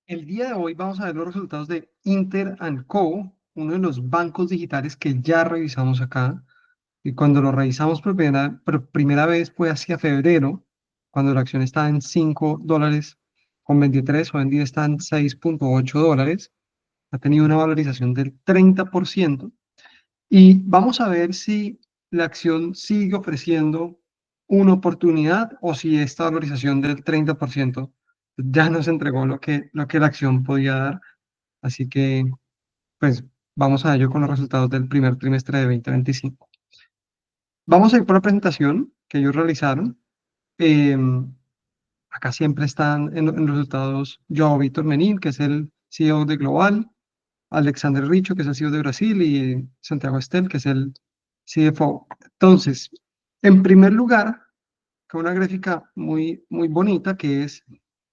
El día de hoy vamos a ver los resultados de Inter Co, uno de los bancos digitales que ya revisamos acá. Y cuando lo revisamos por primera vez fue hacia febrero, cuando la acción estaba en $5.23, hoy en día está en $6.8. Ha tenido una valorización del 30%. Y vamos a ver si la acción sigue ofreciendo una oportunidad o si esta valorización del 30% ya nos entregó lo que la acción podía dar. Así que, pues, vamos a ello con los resultados del primer trimestre de 2025. Vamos a ir por la presentación que ellos realizaron. Em, Acá siempre están en los resultados João Vitor Menin, que es el CEO de Global, Alexander Richo, que es el CEO de Brasil, y Santiago Estel, que es el CFO. Entonces, en primer lugar, con una gráfica muy, muy bonita, que es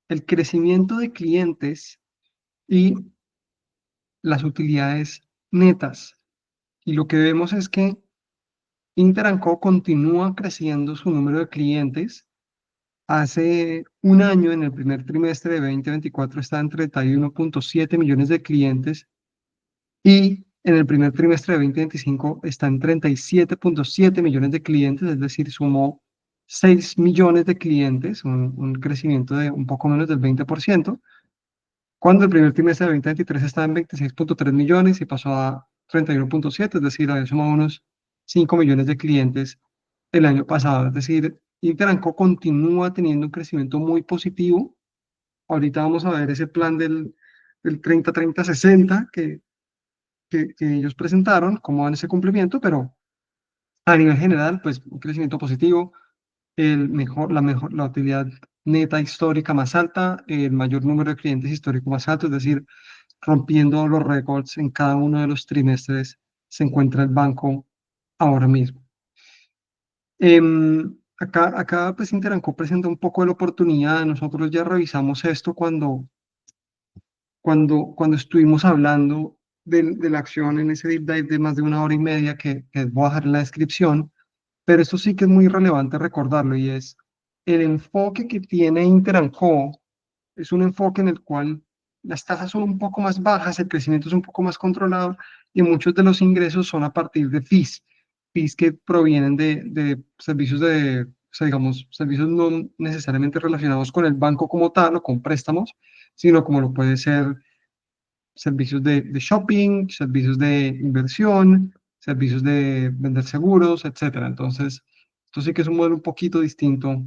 el crecimiento de clientes y las utilidades netas. Y lo que vemos es que Inter Co continúa creciendo su número de clientes. Hace un año, en el primer trimestre de 2024, estaba en 31.7 millones de clientes y en el primer trimestre de 2025 está en 37.7 millones de clientes, es decir, sumó 6 millones de clientes, un crecimiento de un poco menos del 20%, cuando el primer trimestre de 2023 estaba en 26.3 millones y pasó a 31.7, es decir, había sumado unos 5 millones de clientes el año pasado. Es decir, Interanco continúa teniendo un crecimiento muy positivo. Ahorita vamos a ver ese plan del 30-30-60 que ellos presentaron, cómo van ese cumplimiento, pero a nivel general, pues un crecimiento positivo, la utilidad neta histórica más alta, el mayor número de clientes histórico más alto, es decir, rompiendo los récords en cada uno de los trimestres se encuentra el banco ahora mismo. Acá pues Interancó presenta un poco de la oportunidad. Nosotros ya revisamos esto cuando estuvimos hablando de la acción en ese deep dive de más de una hora y media que voy a dejar en la descripción, pero esto sí que es muy relevante recordarlo y es el enfoque que tiene Interancó. Es un enfoque en el cual las tasas son un poco más bajas, el crecimiento es un poco más controlado y muchos de los ingresos son a partir de fees que provienen de servicios o sea, digamos, servicios no necesariamente relacionados con el banco como tal o con préstamos, sino como lo puede ser servicios de shopping, servicios de inversión, servicios de vender seguros, etcétera. Entonces, esto sí que es un modelo un poquito distinto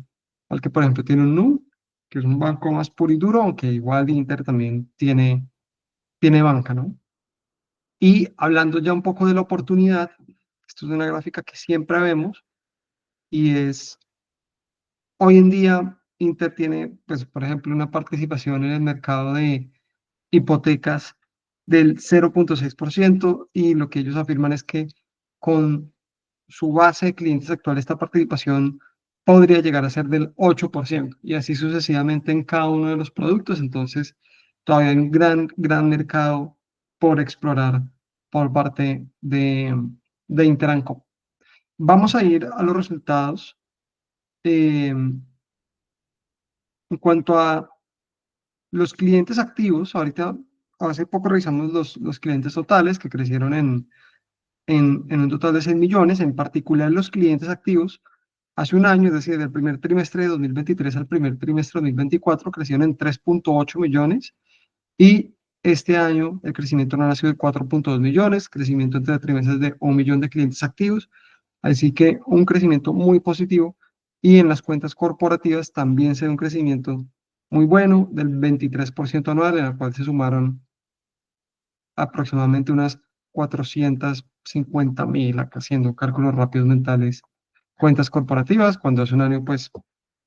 al que, por ejemplo, tiene un Nu, que es un banco más puro y duro, aunque igual Inter también tiene banca, ¿no? Y hablando ya un poco de la oportunidad, esto es una gráfica que siempre vemos y es, hoy en día, Inter tiene, pues, por ejemplo, una participación en el mercado de hipotecas del 0.6% y lo que ellos afirman es que con su base de clientes actual esta participación podría llegar a ser del 8% y así sucesivamente en cada uno de los productos. Entonces, todavía hay un gran, gran mercado por explorar por parte de Interanco. Vamos a ir a los resultados. En cuanto a los clientes activos, ahorita, hace poco revisamos los clientes totales que crecieron en un total de 6 millones, en particular los clientes activos. Hace un año, es decir, del primer trimestre de 2023 al primer trimestre de 2024, crecieron en 3.8 millones y este año el crecimiento no ha sido de 4.2 millones, crecimiento entre trimestres de 1 millón de clientes activos, así que un crecimiento muy positivo y en las cuentas corporativas también se ve un crecimiento muy bueno del 23% anual, en el cual se sumaron aproximadamente unas 450.000, acá haciendo cálculos rápidos mentales, cuentas corporativas, cuando hace un año pues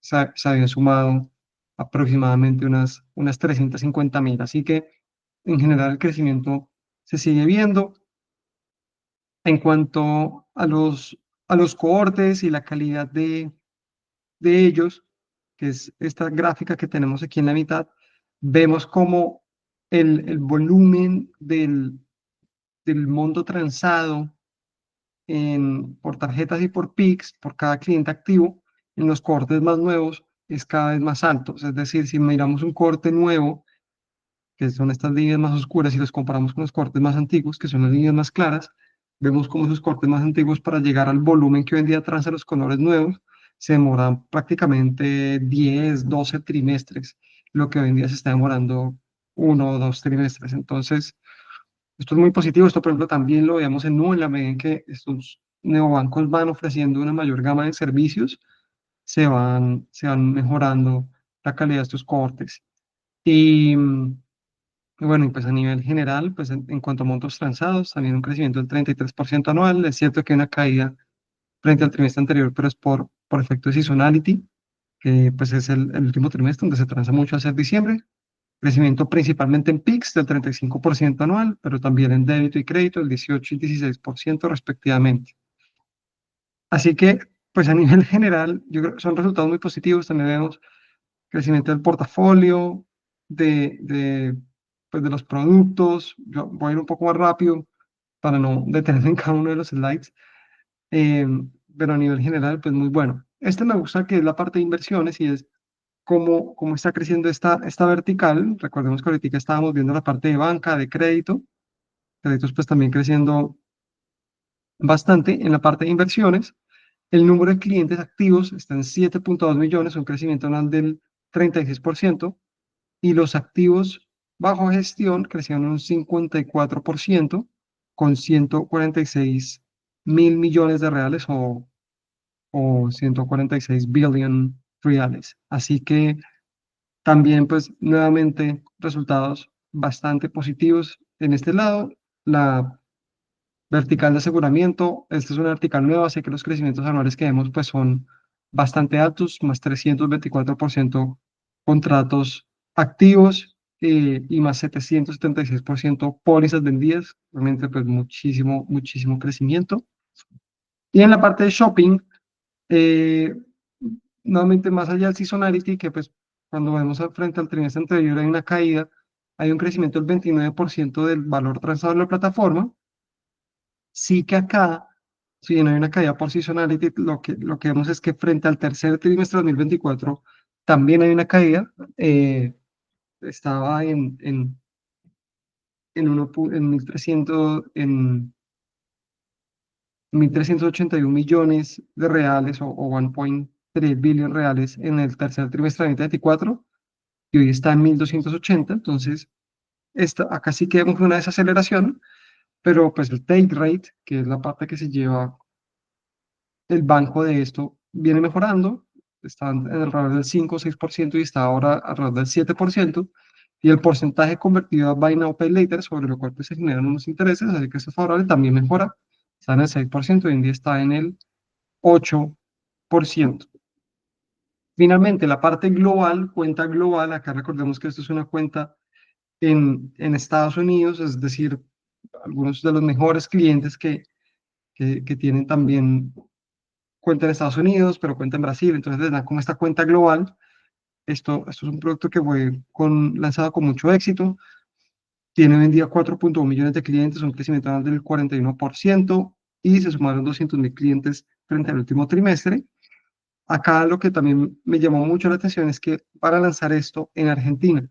se habían sumado aproximadamente unas 350.000. Así que en general el crecimiento se sigue viendo. En cuanto a los cohortes y la calidad de ellos, que es esta gráfica que tenemos aquí en la mitad, vemos como el volumen del monto transado por tarjetas y por PIX, por cada cliente activo, en los cohortes más nuevos es cada vez más alto. Es decir, si miramos un cohorte nuevo que son estas líneas más oscuras, y los comparamos con los cortes más antiguos, que son las líneas más claras, vemos cómo esos cortes más antiguos para llegar al volumen que hoy en día transan los colores nuevos, se demoran prácticamente 10, 12 trimestres, lo que hoy en día se está demorando 1 o 2 trimestres. Entonces, esto es muy positivo. Esto, por ejemplo, también lo veamos en Nu, en la medida en que estos neobancos van ofreciendo una mayor gama de servicios, se van mejorando la calidad de estos cortes. Y bueno, y pues a nivel general, pues en cuanto a montos transados, también un crecimiento del 33% anual. Es cierto que hay una caída frente al trimestre anterior, pero es por efecto de seasonality, que pues es el último trimestre donde se transa mucho al ser diciembre. Crecimiento principalmente en PIX del 35% anual, pero también en débito y crédito del 18 y 16% respectivamente. Así que, pues a nivel general, yo creo que son resultados muy positivos. También vemos crecimiento del portafolio, pues de los productos. Yo voy a ir un poco más rápido para no detenerme en cada uno de los slides, eh, pero a nivel general, pues muy bueno. Este me gusta, que es la parte de inversiones, y es cómo está creciendo esta vertical. Recordemos que ahorita estábamos viendo la parte de banca, de crédito, créditos pues también creciendo bastante. En la parte de inversiones, el número de clientes activos está en 7.2 millones, un crecimiento anual del 36%, y los activos bajo gestión crecieron un 54%, con 146.000 millones de reales, o 146 billion reales. Así que también, pues, nuevamente, resultados bastante positivos en este lado. La vertical de aseguramiento, esta es una vertical nueva, así que los crecimientos anuales que vemos, pues, son bastante altos, más 324% contratos activos, y más 776% pólizas vendidas. Realmente, pues, muchísimo, muchísimo crecimiento. Y en la parte de shopping, eh, nuevamente, más allá del seasonality, que pues cuando vemos frente al trimestre anterior hay una caída, hay un crecimiento del 29% del valor transado en la plataforma. Sí que acá, si bien hay una caída por seasonality, lo que vemos es que frente al tercer trimestre de 2024 también hay una caída. Estaba en, 1.300, en 1.381 millones de reales, o 1.3 billion reales en el tercer trimestre de 2024, y hoy está en 1.280. Entonces, acá sí que vemos una desaceleración, pero pues el take rate, que es la parte que se lleva el banco de esto, viene mejorando. Está en alrededor del 5 o 6%, y está ahora alrededor del 7%. Y el porcentaje convertido a Buy Now Pay Later, sobre lo cual pues se generan unos intereses, así que eso es favorable, también mejora. Está en el 6%, hoy en día está en el 8%. Finalmente, la parte global, cuenta global, acá recordemos que esto es una cuenta en Estados Unidos, es decir, algunos de los mejores clientes que tienen también cuenta en Estados Unidos, pero cuenta en Brasil. Entonces les dan como esta cuenta global. Esto es un producto que fue lanzado con mucho éxito. Tiene hoy en día 4.1 millones de clientes, un crecimiento anual del 41%, y se sumaron 200.000 clientes frente al último trimestre. Acá lo que también me llamó mucho la atención es que para lanzar esto en Argentina,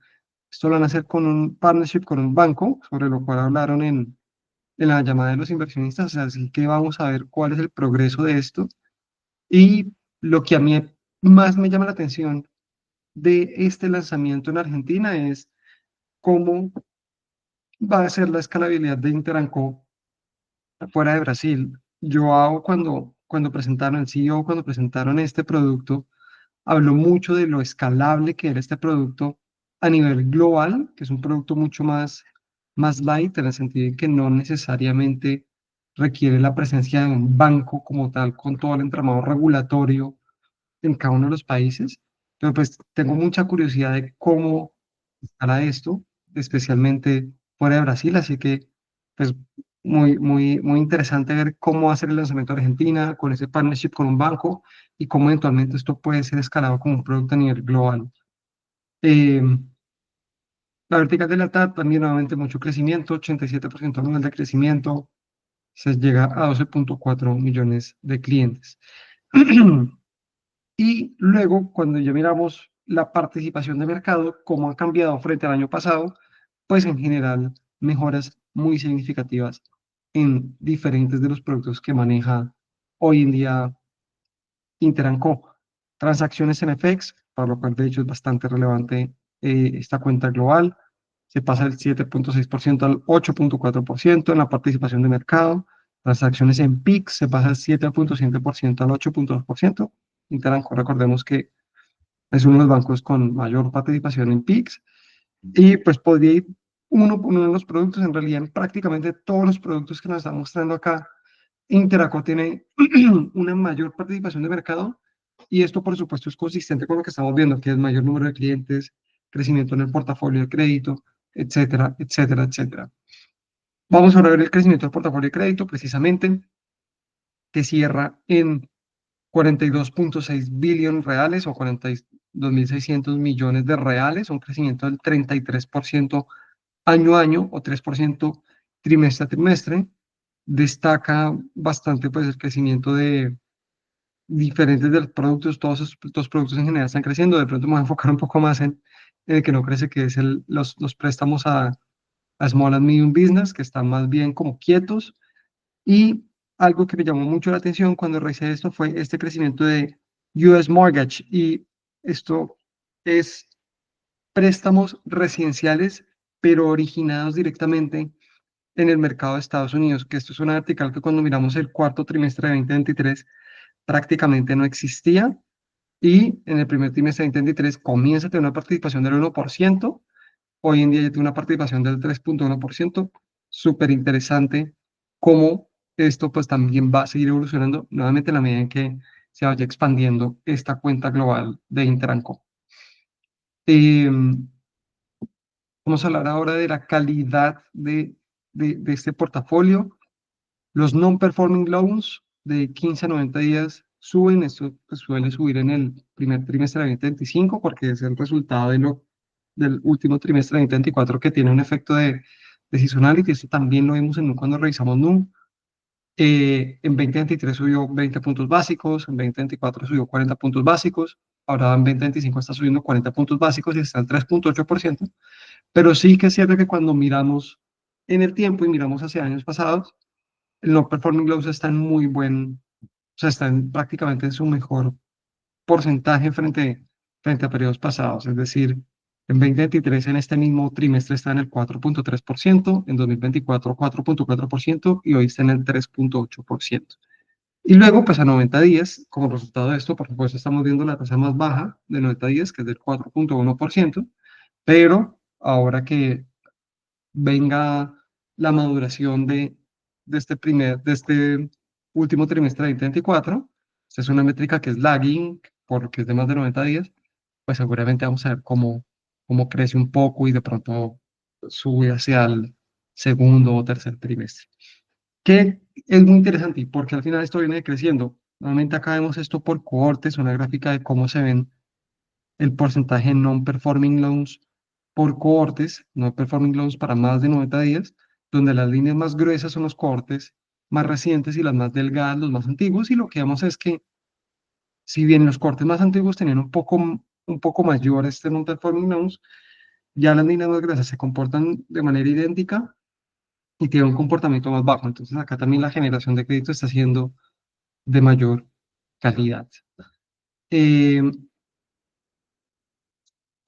esto lo van a hacer con un partnership con un banco, sobre lo cual hablaron en la llamada de los inversionistas. O sea, así que vamos a ver cuál es el progreso de esto. Y lo que a mí más me llama la atención de este lanzamiento en Argentina es cómo va a ser la escalabilidad de Interanco fuera de Brasil. Joao, cuando presentaron el CEO, cuando presentaron este producto, habló mucho de lo escalable que era este producto a nivel global, que es un producto mucho más light, en el sentido de que no necesariamente requiere la presencia de un banco como tal, con todo el entramado regulatorio en cada uno de los países. Pero pues tengo mucha curiosidad de cómo estará esto, especialmente fuera de Brasil. Así que pues muy, muy, muy interesante ver cómo va a ser el lanzamiento de Argentina con ese partnership con un banco, y cómo eventualmente esto puede ser escalado como un producto a nivel global. Eh, la vertical de lealtad también, nuevamente, mucho crecimiento, 87% anual de crecimiento, se llega a 12.4 millones de clientes. Y luego, cuando ya miramos la participación de mercado, cómo ha cambiado frente al año pasado, pues en general mejoras muy significativas en diferentes de los productos que maneja hoy en día Interanco. Transacciones en FX, para lo cual de hecho es bastante relevante esta cuenta global. Se pasa del 7,6% al 8,4% en la participación de mercado. Transacciones en PIX se pasa del 7,7% al 8,2%. Interanco, recordemos que es uno de los bancos con mayor participación en PIX. Y pues podría ir uno de los productos, en realidad en prácticamente todos los productos que nos están mostrando acá, Interaco tiene una mayor participación de mercado y esto por supuesto es consistente con lo que estamos viendo, que es mayor número de clientes, crecimiento en el portafolio de crédito, etcétera, etcétera, etcétera. Vamos ahora a ver el crecimiento del portafolio de crédito precisamente, que cierra en 42,6 billones reales o 42.600 millones de reales, un crecimiento del 33% año a año o 3% trimestre a trimestre. Destaca bastante pues el crecimiento de diferentes de los productos, todos estos productos en general están creciendo. De pronto me voy a enfocar un poco más en el que no crece, que es los préstamos a Small and Medium Business, que están más bien como quietos. Y algo que me llamó mucho la atención cuando revisé esto fue este crecimiento de US Mortgage. Y esto es préstamos residenciales, pero originados directamente en el mercado de Estados Unidos, que esto es una vertical que cuando miramos el cuarto trimestre de 2023 prácticamente no existía y en el primer trimestre de 2023 comienza a tener una participación del 1%, hoy en día ya tiene una participación del 3,1%, súper interesante cómo esto pues también va a seguir evolucionando nuevamente en la medida en que se vaya expandiendo esta cuenta global de Interanco. Eh, Vamos a hablar ahora de la calidad de este portafolio. Los non-performing loans de 15 a 90 días suben, esto pues, suele subir en el primer trimestre de 2025 porque es el resultado del último trimestre de 2024 que tiene un efecto de seasonality. Esto también lo vimos cuando revisamos NUM. En 2023 subió 20 puntos básicos, en 2024 subió 40 puntos básicos, ahora en 2025 está subiendo 40 puntos básicos y está al 3,8%. Pero sí que es cierto que cuando miramos en el tiempo y miramos hacia años pasados, el no performing loans está en muy buen, o sea, está prácticamente en su mejor porcentaje frente a periodos pasados. Es decir, en 2023, en este mismo trimestre, está en el 4,3%, en 2024, 4,4% y hoy está en el 3,8%. Y luego, pues a 90 días, como resultado de esto, por supuesto, estamos viendo la tasa más baja de 90 días, que es del 4,1%, pero ahora que venga la maduración de este último trimestre de 2024. Esta es una métrica que es lagging, porque es de más de 90 días, pues seguramente vamos a ver cómo crece un poco y de pronto sube hacia el segundo o tercer trimestre. Que es muy interesante porque al final esto viene creciendo. Nuevamente acá vemos esto por cohortes, una gráfica de cómo se ven el porcentaje de non-performing loans por cohortes, non-performing loans para más de 90 días, donde las líneas más gruesas son los cohortes más recientes y las más delgadas los más antiguos, y lo que vemos es que si bien los cohortes más antiguos tenían un poco mayor este non-performing loans, ya las líneas más gruesas se comportan de manera idéntica y tienen un comportamiento más bajo. Entonces acá también la generación de crédito está siendo de mayor calidad. Eh,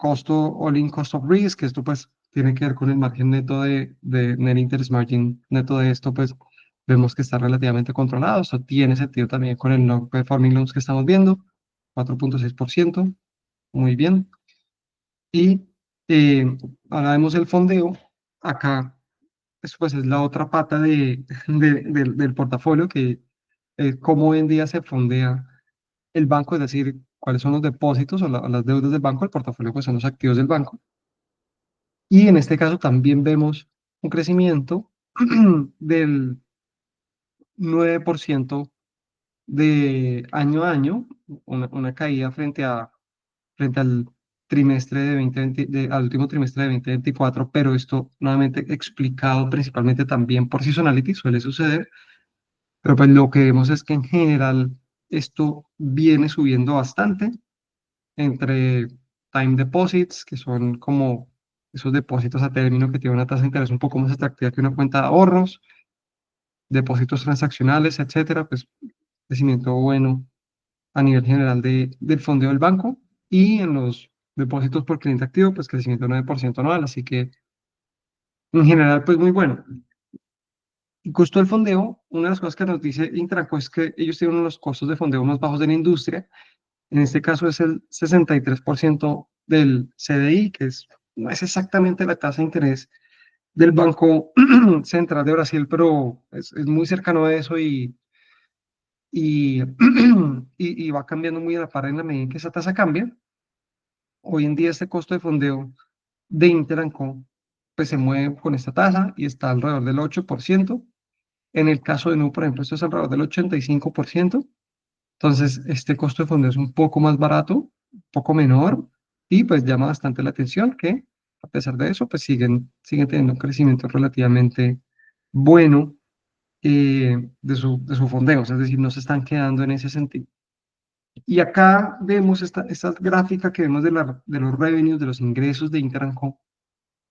Costo, all-in cost of risk, que esto pues tiene que ver con el margen neto de net interest margin neto de esto, pues vemos que está relativamente controlado. Esto tiene sentido también con el non-performing loans que estamos viendo, 4,6%, muy bien. Y eh, ahora vemos el fondeo. Acá, esto pues es la otra pata del portafolio, que es cómo hoy en día se fondea el banco, es decir, cuáles son los depósitos o las deudas del banco. El portafolio pues son los activos del banco. Y en este caso también vemos un crecimiento del 9% de año a año, una caída frente al trimestre de 2020, al último trimestre de 2024, pero esto nuevamente explicado principalmente también por seasonality, suele suceder, pero pues lo que vemos es que en general esto viene subiendo bastante entre time deposits, que son como esos depósitos a término que tienen una tasa de interés un poco más atractiva que una cuenta de ahorros, depósitos transaccionales, etcétera, pues crecimiento bueno a nivel general del fondeo del banco y en los depósitos por cliente activo, pues crecimiento 9% anual, así que en general, pues muy bueno. El costo del fondeo, una de las cosas que nos dice Intranco es que ellos tienen uno de los costos de fondeo más bajos de la industria. En este caso es el 63% del CDI, que no es exactamente la tasa de interés del Banco Central de Brasil, pero es muy cercano a eso y, y va cambiando muy a la par en la medida en que esa tasa cambia. Hoy en día este costo de fondeo de Interancom pues se mueve con esta tasa y está alrededor del 8%. En el caso de Nu, por ejemplo, esto es alrededor del 85%. Entonces, este costo de fondeo es un poco más barato, un poco menor, y pues llama bastante la atención que, a pesar de eso, pues siguen teniendo un crecimiento relativamente bueno de su fondeo, es decir, no se están quedando en ese sentido. Y acá vemos esta gráfica que vemos de los revenues, de los ingresos de Interancom,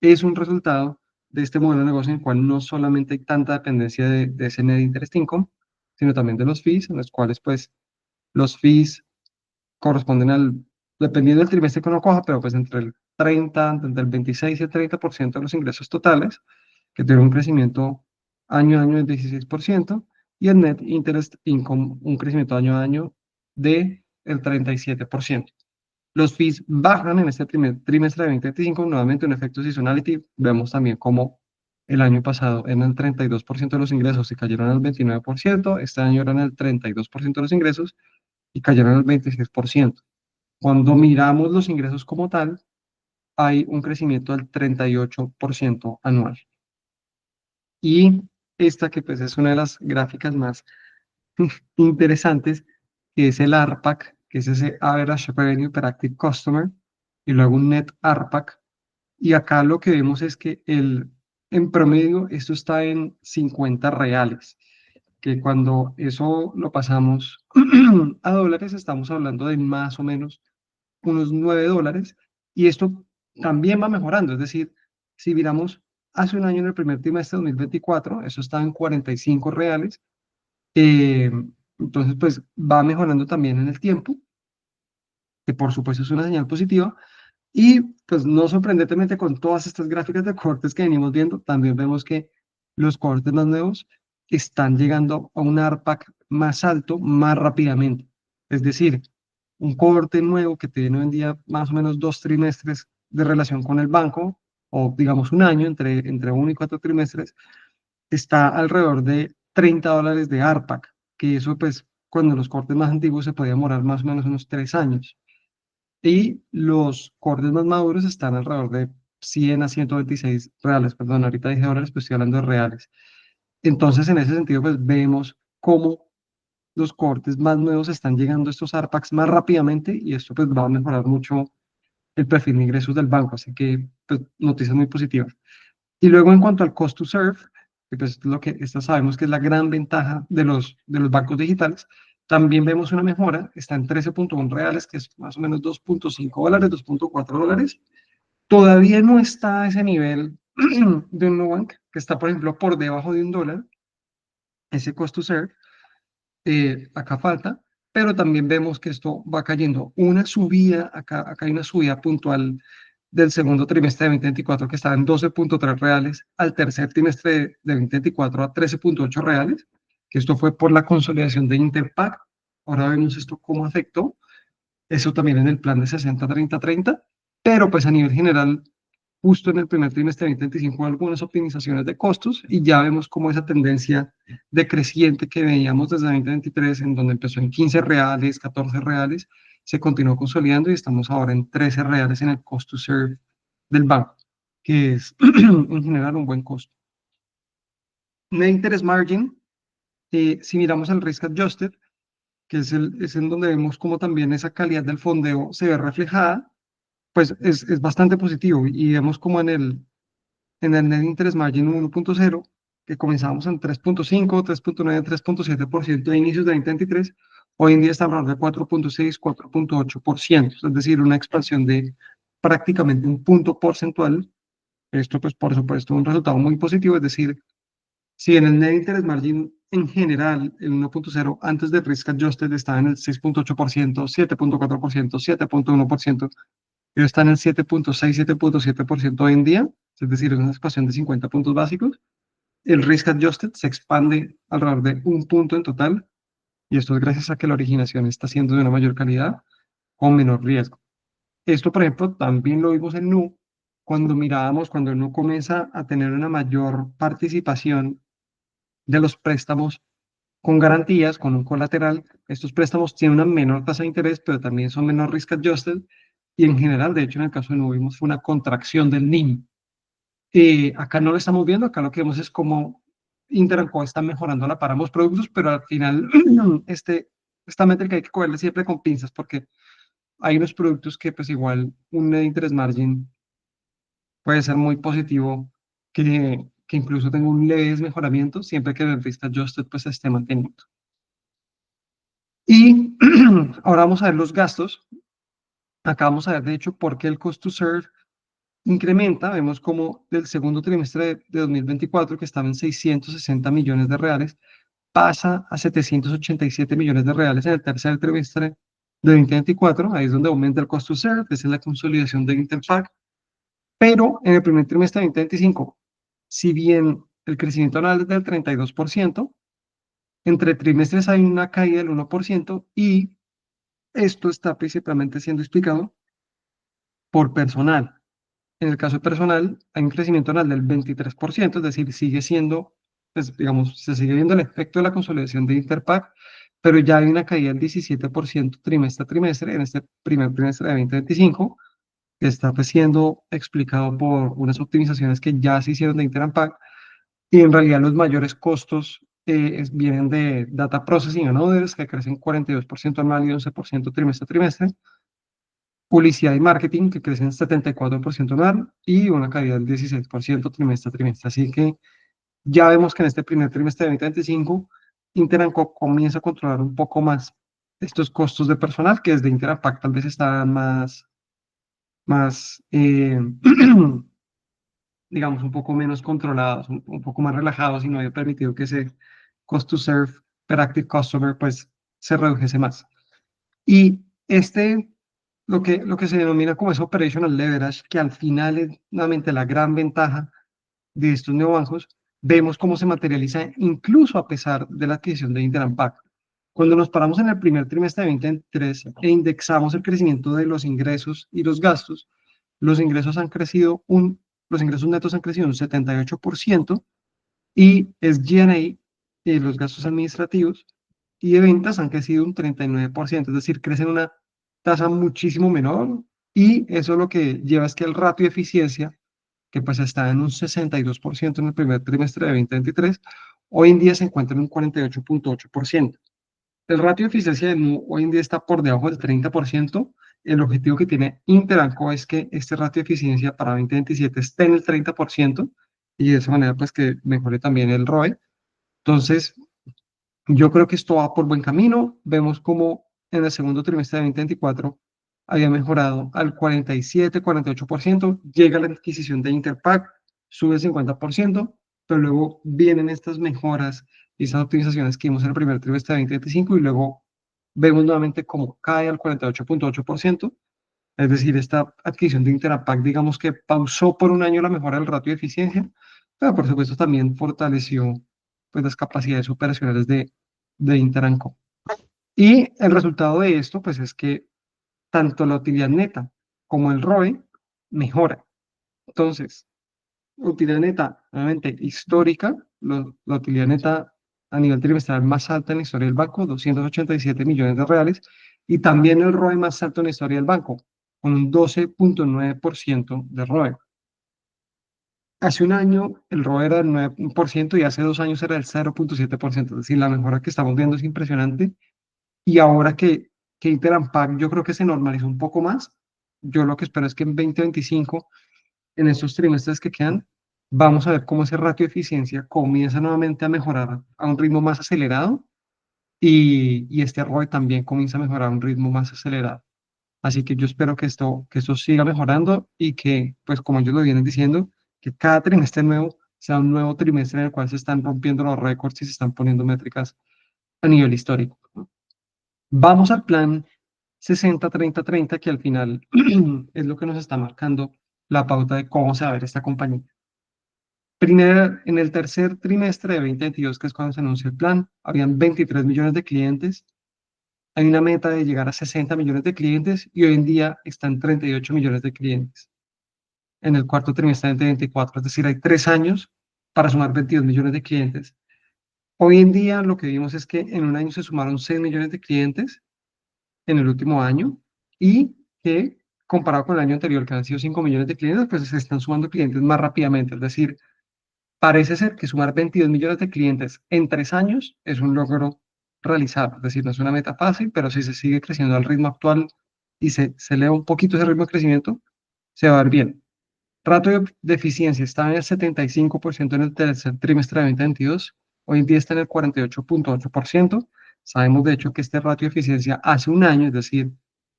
es un resultado de este modelo de negocio en el cual no solamente hay tanta dependencia de ese net interest income, sino también de los fees, en los cuales pues los fees corresponden dependiendo del trimestre que uno coja, pero pues entre el 26 y el 30% de los ingresos totales, que tiene un crecimiento año a año del 16%, y el net interest income, un crecimiento año a año del 37%. Los fees bajan en este primer trimestre de 2025, nuevamente un efecto seasonality. Vemos también cómo el año pasado eran el 32% de los ingresos y cayeron al 29%, este año eran el 32% de los ingresos y cayeron al 26%. Cuando miramos los ingresos como tal, hay un crecimiento del 38% anual. Y esta que pues es una de las gráficas más interesantes, que es el ARPAC, que es ese Average Revenue Per Active Customer, y luego un Net ARPAC. Y acá lo que vemos es que en promedio esto está en 50 reales, que cuando eso lo pasamos a dólares, estamos hablando de más o menos unos $9, y esto también va mejorando, es decir, si miramos hace un año en el primer trimestre de 2024, eso estaba en 45 reales, eh, entonces pues va mejorando también en el tiempo, que por supuesto es una señal positiva, y pues no sorprendentemente con todas estas gráficas de cortes que venimos viendo, también vemos que los cortes más nuevos están llegando a un ARPAC más alto más rápidamente. Es decir, un corte nuevo que tiene hoy en día más o menos 2 trimestres de relación con el banco, o digamos un año, entre 1 y 4 trimestres, está alrededor de $30 de ARPAC, que eso pues cuando los cortes más antiguos se podía demorar más o menos unos 3 años. Y los cortes más maduros están alrededor de 100 a 126 reales, perdón, ahorita dije dólares, pues estoy hablando de reales. Entonces, en ese sentido, pues vemos cómo los cortes más nuevos están llegando a estos ARPACs más rápidamente y esto pues va a mejorar mucho el perfil de ingresos del banco, así que pues noticias muy positivas. Y luego en cuanto al cost to serve, que pues es lo que esta sabemos que es la gran ventaja de los bancos digitales, también vemos una mejora, está en 13.1 reales, que es más o menos $2.5, $2.4. Todavía no está a ese nivel de un Nubank, que está, por ejemplo, por debajo de $1, ese cost to serve, acá falta, pero también vemos que esto va cayendo. Una subida, acá hay una subida puntual del segundo trimestre de 2024 que estaba en 12.3 reales, al tercer trimestre de 2024 a 13.8 reales, que esto fue por la consolidación de Interpac. Ahora vemos esto cómo afectó, eso también en el plan de 60-30-30, pero pues a nivel general justo en el primer trimestre de 2025 algunas optimizaciones de costos y ya vemos cómo esa tendencia decreciente que veíamos desde 2023, en donde empezó en 15 reales, 14 reales, se continuó consolidando y estamos ahora en 13 reales en el cost to serve del banco, que es en general un buen costo. Net interest margin, si miramos el risk adjusted, que es en donde vemos cómo también esa calidad del fondeo se ve reflejada, pues es bastante positivo y vemos como en el Net Interest Margin 1.0, que comenzamos en 3.5, 3.9, 3.7% de inicios de 2023, hoy en día está alrededor de 4.6, 4.8%, es decir, una expansión de prácticamente un punto porcentual Esto, pues, por supuesto, un resultado muy positivo, es decir, si en el net interest margin en general, el 1.0 antes de risk adjusted estaba en el 6.8%, 7.4%, 7.1%, pero está en el 7.6, 7.7% hoy en día, es decir, es una expansión de 50 puntos básicos. El risk adjusted se expande alrededor de un punto en total, y esto es gracias a que la originación está siendo de una mayor calidad con menor riesgo. Esto, por ejemplo, también lo vimos en Nu, cuando mirábamos, cuando Nu comienza a tener una mayor participación de los préstamos con garantías, con un colateral. Estos préstamos tienen una menor tasa de interés, pero también son menor risk adjusted, y en general, de hecho, en el caso de Nu vimos una contracción del NIM. Acá no lo estamos viendo, acá lo que vemos es cómo Interco está mejorando la para ambos productos, pero al final esta métrica hay que cogerla siempre con pinzas porque hay unos productos que pues igual un net interest margin puede ser muy positivo, que incluso tenga un leve mejoramiento siempre que el risk adjusted pues se esté manteniendo. Y ahora vamos a ver los gastos. Acá vamos a ver de hecho por qué el cost to serve incrementa. Vemos como del segundo trimestre de 2024, que estaba en 660 millones de reales, pasa a 787 millones de reales en el tercer trimestre de 2024. Ahí es donde aumenta el cost to serve, esa es la consolidación de Interpack. Pero en el primer trimestre de 2025, si bien el crecimiento anual es del 32%, entre trimestres hay una caída del 1% y esto está principalmente siendo explicado por personal. En el caso de personal, hay un crecimiento anual del 23%, es decir, sigue siendo, pues, digamos, se sigue viendo el efecto de la consolidación de Interpack, pero ya hay una caída del 17% trimestre a trimestre en este primer trimestre de 2025, que está pues, siendo explicado por unas optimizaciones que ya se hicieron de Interampack, y en realidad los mayores costos vienen de Data Processing and Others, que crecen 42% anual y 11% trimestre a trimestre, publicidad y marketing, que crecen 74% anual y una caída del 16% trimestre a trimestre. Así que ya vemos que en este primer trimestre de 2025, Interanco comienza a controlar un poco más estos costos de personal, que desde Interapac tal vez estaban más digamos, un poco menos controlados, un poco más relajados y no había permitido que ese cost to serve per active customer pues se redujese más. Y lo que se denomina como es operational leverage, que al final es nuevamente la gran ventaja de estos neobancos, vemos cómo se materializa incluso a pesar de la adquisición de Interampac. Cuando nos paramos en el primer trimestre de 2023 e indexamos el crecimiento de los ingresos y los gastos, los ingresos han crecido los ingresos netos han crecido un 78%, y es G&A, los gastos administrativos y de ventas han crecido un 39%, es decir, crecen una tasa muchísimo menor, y eso lo que lleva es que el ratio de eficiencia, que pues está en un 62% en el primer trimestre de 2023, hoy en día se encuentra en un 48.8%. El ratio de eficiencia de Nu hoy en día está por debajo del 30%. El objetivo que tiene Interanco es que este ratio de eficiencia para 2027 esté en el 30%, y de esa manera pues que mejore también el ROE. Entonces, yo creo que esto va por buen camino. Vemos como en el segundo trimestre de 2024 había mejorado al 47, 48%, llega la adquisición de Interpack, sube el 50%, pero luego vienen estas mejoras y esas optimizaciones que vimos en el primer trimestre de 2025, y luego vemos nuevamente cómo cae al 48.8%. Es decir, esta adquisición de Interapac, digamos que pausó por un año la mejora del ratio de eficiencia, pero por supuesto también fortaleció pues, las capacidades operacionales de Interanco. Y el resultado de esto pues, es que tanto la utilidad neta como el ROE mejora. Entonces, utilidad neta, nuevamente histórica, la utilidad neta a nivel trimestral más alta en la historia del banco, 287 millones de reales, y también el ROE más alto en la historia del banco, con un 12.9% de ROE. Hace un año el ROE era del 9% y hace 2 años era del 0.7%, es decir, la mejora que estamos viendo es impresionante. Y ahora que Interampac yo creo que se normalizó un poco más, yo lo que espero es que en 2025, en estos trimestres que quedan, vamos a ver cómo ese ratio de eficiencia comienza nuevamente a mejorar a un ritmo más acelerado, y este ROE también comienza a mejorar a un ritmo más acelerado. Así que yo espero que esto siga mejorando y que, pues como ellos lo vienen diciendo, que cada trimestre nuevo sea un nuevo trimestre en el cual se están rompiendo los récords y se están poniendo métricas a nivel histórico. Vamos al plan 60-30-30, que al final es lo que nos está marcando la pauta de cómo se va a ver esta compañía. En el tercer trimestre de 2022, que es cuando se anuncia el plan, habían 23 millones de clientes. Hay una meta de llegar a 60 millones de clientes y hoy en día están 38 millones de clientes en el cuarto trimestre de 2024. Es decir, hay 3 años para sumar 22 millones de clientes. Hoy en día lo que vimos es que en un año se sumaron 6 millones de clientes en el último año y que comparado con el año anterior, que han sido 5 millones de clientes, pues se están sumando clientes más rápidamente. Es decir, parece ser que sumar 22 millones de clientes en 3 años es un logro realizado. Es decir, no es una meta fácil, pero si se sigue creciendo al ritmo actual y se eleva un poquito ese ritmo de crecimiento, se va a ver bien. Ratio de eficiencia está en el 75% en el tercer trimestre de 2022. Hoy en día está en el 48.8%. Sabemos, de hecho, que este ratio de eficiencia hace un año, es decir,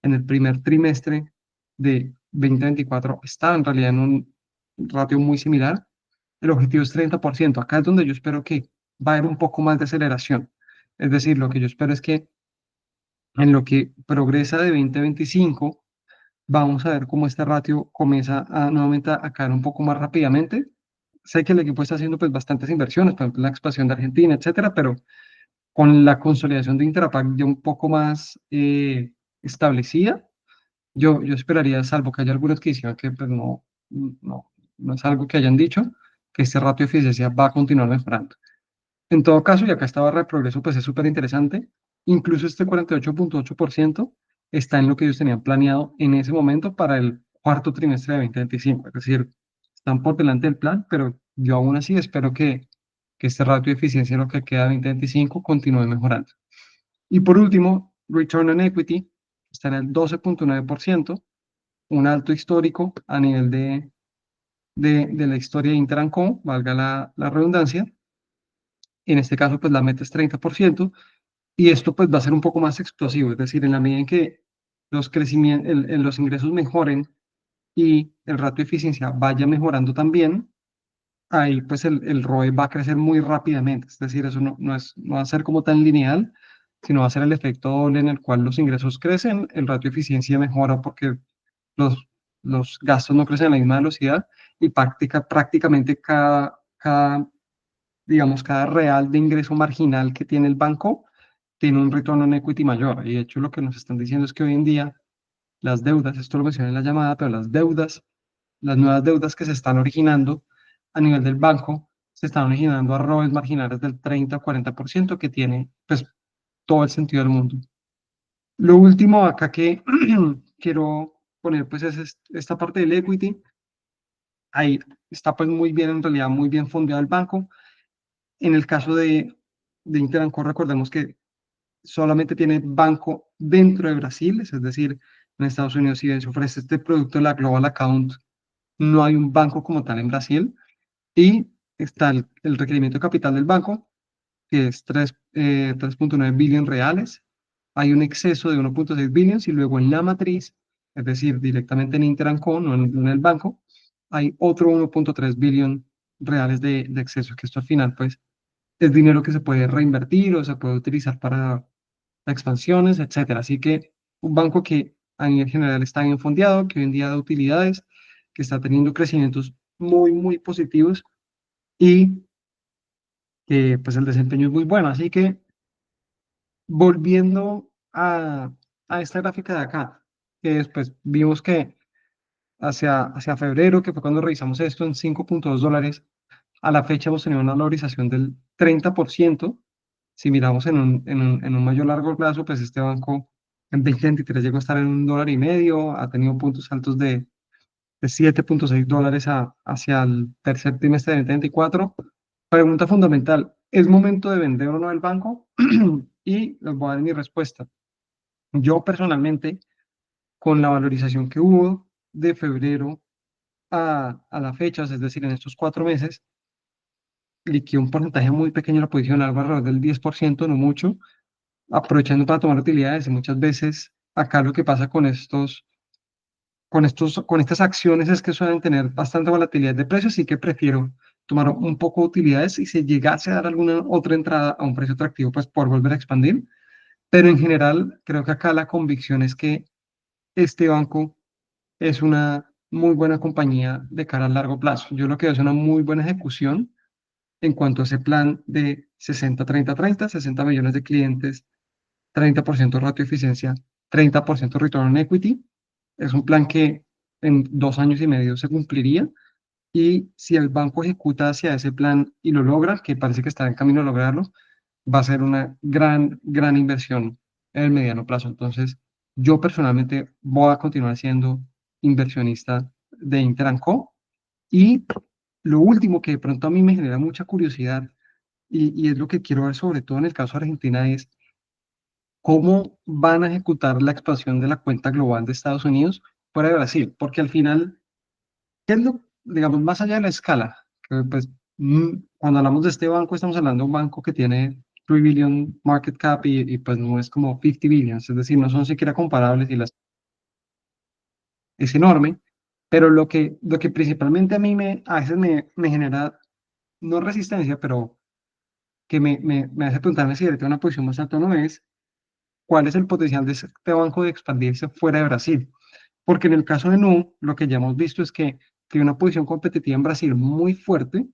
en el primer trimestre de 2024, estaba en realidad en un ratio muy similar. El objetivo es 30%. Acá es donde yo espero que va a haber un poco más de aceleración. Es decir, lo que yo espero es que en lo que progresa de 2025, vamos a ver cómo este ratio comienza nuevamente a caer un poco más rápidamente. Sé que el equipo está haciendo pues bastantes inversiones, por ejemplo, la expansión de Argentina, etcétera, pero con la consolidación de Interapac ya un poco más establecida, yo esperaría, salvo que haya algunos que digan que pues, no es algo que hayan dicho, que este ratio de eficiencia va a continuar mejorando. En todo caso, y acá esta barra de progreso, pues es súper interesante. Incluso este 48.8% está en lo que ellos tenían planeado en ese momento para el cuarto trimestre de 2025. Es decir, están por delante del plan, pero yo aún así espero que este ratio de eficiencia en lo que queda de 2025 continúe mejorando. Y por último, Return on Equity está en el 12.9%, un alto histórico a nivel de la historia de Interanco, valga la redundancia. En este caso, pues la meta es 30%. Y esto pues va a ser un poco más explosivo, es decir, en la medida en que los ingresos mejoren y el ratio de eficiencia vaya mejorando también, ahí pues el ROE va a crecer muy rápidamente. Es decir, eso no va a ser como tan lineal, sino va a ser el efecto doble en el cual los ingresos crecen, el ratio de eficiencia mejora porque los, los gastos no crecen a la misma velocidad y prácticamente digamos, cada real de ingreso marginal que tiene el banco tiene un retorno en equity mayor. Y de hecho lo que nos están diciendo es que hoy en día las deudas, esto lo mencioné en la llamada, pero las deudas, las nuevas deudas que se están originando a nivel del banco, se están originando a ROEs marginales del 30 o 40% que tiene pues todo el sentido del mundo. Lo último acá que quiero poner pues es esta parte del equity. Ahí está pues muy bien, en realidad muy bien fondeado el banco. En el caso de Interancor, recordemos que solamente tiene banco dentro de Brasil, es decir, en Estados Unidos, si bien se ofrece este producto de la Global Account, no hay un banco como tal en Brasil. Y está el requerimiento de capital del banco, que es 3.9 billones reales. Hay un exceso de 1.6 billones y luego en la matriz, es decir, directamente en Interancor, no en el banco, hay otro 1.3 billones reales de exceso, que esto al final, pues, es dinero que se puede reinvertir o se puede utilizar para expansiones, etcétera. Así que un banco que a nivel general está bien fondeado, que hoy en día da utilidades, que está teniendo crecimientos muy, muy positivos y que pues el desempeño es muy bueno. Así que volviendo a esta gráfica de acá, que después vimos que hacia febrero, que fue cuando revisamos esto en $5.2, a la fecha hemos tenido una valorización del 30%. Si miramos en un mayor largo plazo, pues este banco en 2023 llegó a estar en $1.50, ha tenido puntos altos de $7.6 hacia el tercer trimestre de 2024. Pregunta fundamental, ¿es momento de vender o no el banco? Y les voy a dar mi respuesta. Yo personalmente, con la valorización que hubo de febrero a la fecha, es decir, en estos 4 meses, liquidé un porcentaje muy pequeño de la posición, algo alrededor del 10%, no mucho, aprovechando para tomar utilidades. Y muchas veces acá lo que pasa con estos con estas acciones es que suelen tener bastante volatilidad de precios, así que prefiero tomar un poco de utilidades y si llegase a dar alguna otra entrada a un precio atractivo, pues por volver a expandir. Pero en general, creo que acá la convicción es que este banco es una muy buena compañía de cara a largo plazo. Yo lo que veo es una muy buena ejecución en cuanto a ese plan de 60-30-30, 60 millones de clientes, 30% ratio de eficiencia, 30% return on equity. Es un plan que en 2 años y medio se cumpliría y si el banco ejecuta hacia ese plan y lo logra, que parece que está en camino a lograrlo, va a ser una gran, gran inversión en el mediano plazo. Entonces, yo personalmente voy a continuar siendo inversionista de Interanco. Y lo último que de pronto a mí me genera mucha curiosidad y es lo que quiero ver sobre todo en el caso de Argentina es cómo van a ejecutar la expansión de la cuenta global de Estados Unidos fuera de Brasil, porque al final, ¿qué es lo, digamos, más allá de la escala? Que, pues, cuando hablamos de este banco, estamos hablando de un banco que tiene 3 billion market cap y pues no es como 50 billions, es decir, no son siquiera comparables y es enorme, pero lo que principalmente a mí a veces me genera, no resistencia, pero que me hace preguntarme si debería tener una posición más alta o no es cuál es el potencial de este banco de expandirse fuera de Brasil. Porque en el caso de Nu, lo que ya hemos visto es que tiene una posición competitiva en Brasil muy fuerte,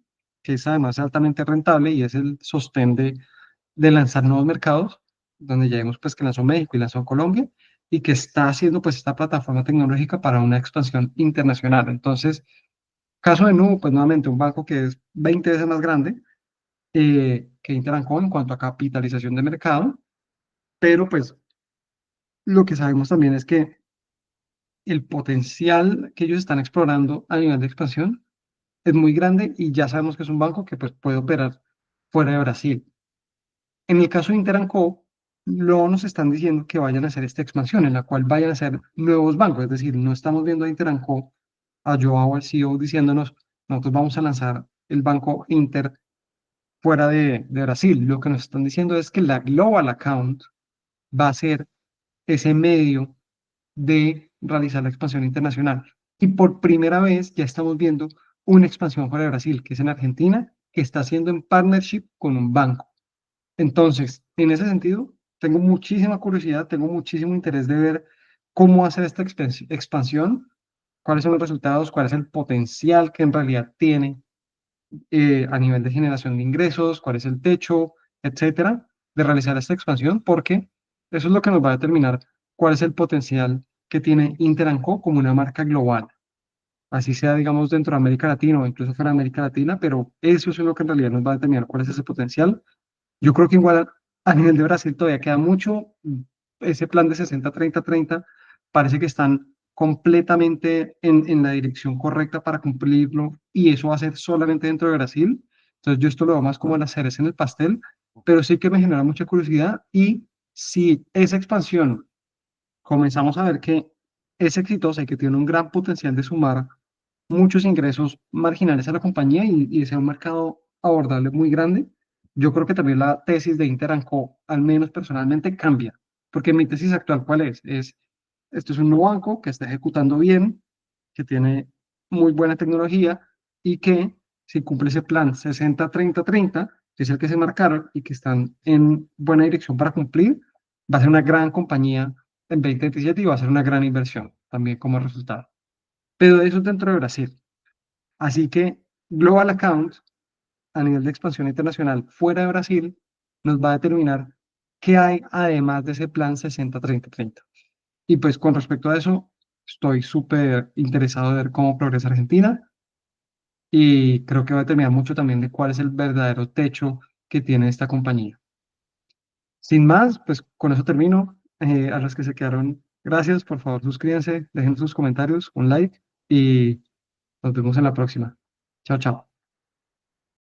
que es además altamente rentable y es el sostén de lanzar nuevos mercados, donde ya vimos pues que lanzó México y lanzó Colombia, y que está haciendo pues esta plataforma tecnológica para una expansión internacional. Entonces, caso de Nu, pues nuevamente un banco que es 20 veces más grande que Interancó en cuanto a capitalización de mercado, pero pues lo que sabemos también es que el potencial que ellos están explorando a nivel de expansión es muy grande y ya sabemos que es un banco que pues, puede operar fuera de Brasil. En el caso de Interanco, no nos están diciendo que vayan a hacer esta expansión en la cual vayan a ser nuevos bancos, es decir, no estamos viendo a Interanco, a Joao, al CEO, diciéndonos, nosotros vamos a lanzar el banco Inter fuera de Brasil. Lo que nos están diciendo es que la Global Account va a ser ese medio de realizar la expansión internacional. Y por primera vez ya estamos viendo una expansión fuera de Brasil, que es en Argentina, que está haciendo en partnership con un banco. Entonces, en ese sentido, tengo muchísima curiosidad, tengo muchísimo interés de ver cómo hacer esta expansión, cuáles son los resultados, cuál es el potencial que en realidad tiene a nivel de generación de ingresos, cuál es el techo, etcétera, de realizar esta expansión, porque eso es lo que nos va a determinar cuál es el potencial que tiene Interanco como una marca global, así sea, digamos, dentro de América Latina o incluso fuera de América Latina, pero eso es lo que en realidad nos va a determinar cuál es ese potencial. Yo creo que igual a nivel de Brasil todavía queda mucho. Ese plan de 60-30-30 parece que están completamente en la dirección correcta para cumplirlo y eso va a ser solamente dentro de Brasil. Entonces yo esto lo veo más como la cereza en el pastel, pero sí que me genera mucha curiosidad y si esa expansión comenzamos a ver que es exitosa y que tiene un gran potencial de sumar muchos ingresos marginales a la compañía y de ser un mercado abordable muy grande, yo creo que también la tesis de Interanco, al menos personalmente, cambia. Porque mi tesis actual, ¿cuál es? Esto es un nuevo banco que está ejecutando bien, que tiene muy buena tecnología y que si cumple ese plan 60-30-30, que es el que se marcaron y que están en buena dirección para cumplir, va a ser una gran compañía en 2027 y va a ser una gran inversión también como resultado. Pero eso es dentro de Brasil. Así que Global Account, a nivel de expansión internacional fuera de Brasil, nos va a determinar qué hay además de ese plan 60-30-30. Y pues con respecto a eso, estoy súper interesado de ver cómo progresa Argentina y creo que va a determinar mucho también de cuál es el verdadero techo que tiene esta compañía. Sin más, pues con eso termino. A los que se quedaron, gracias. Por favor, suscríbanse, dejen sus comentarios, un like y nos vemos en la próxima. Chao, chao.